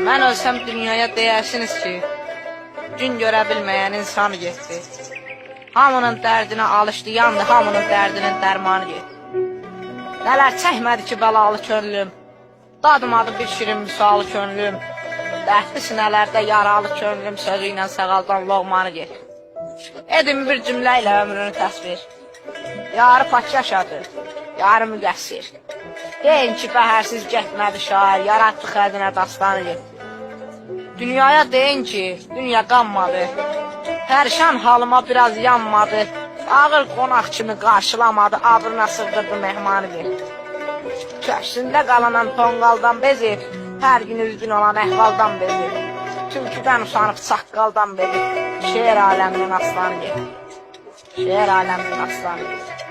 Mən ölsəm dünyaya deyərsiniz ki, gün görə bilməyən insan getdi. Hamının dərdinə alışdı, yandı, hamının dərdinin dərmanı getdi. Nələr çəkmədi ki, bəlalı könlüm, dadmadı bir şirin misalı könlüm. Dərdli sinələrdə yaralı könlüm, sözü ilə sağaldan loğmanı getdi. Edin bir cümlə ilə ömrünü təsvir. Yarı pak yaşadı, yarı müqəssir. Deyin ki, bəhərsiz getmədi şair, yaratdı xədinə dastanı getdi. Dünyaya deyin ki, dünya qanmadı, pərişan halıma biraz yanmadı. Ağır qonaq kimi qarşılamadı, abrına sığdırdı mehmanı getdi. Köksündə qalanan tonqaldan bezib, hər gün üzgün olan əhvaldan bezib. Tülküdən usanıb saqqaldan bezib, şeir aləminin aslanı getdi. Şeir aləminin aslanı getdi.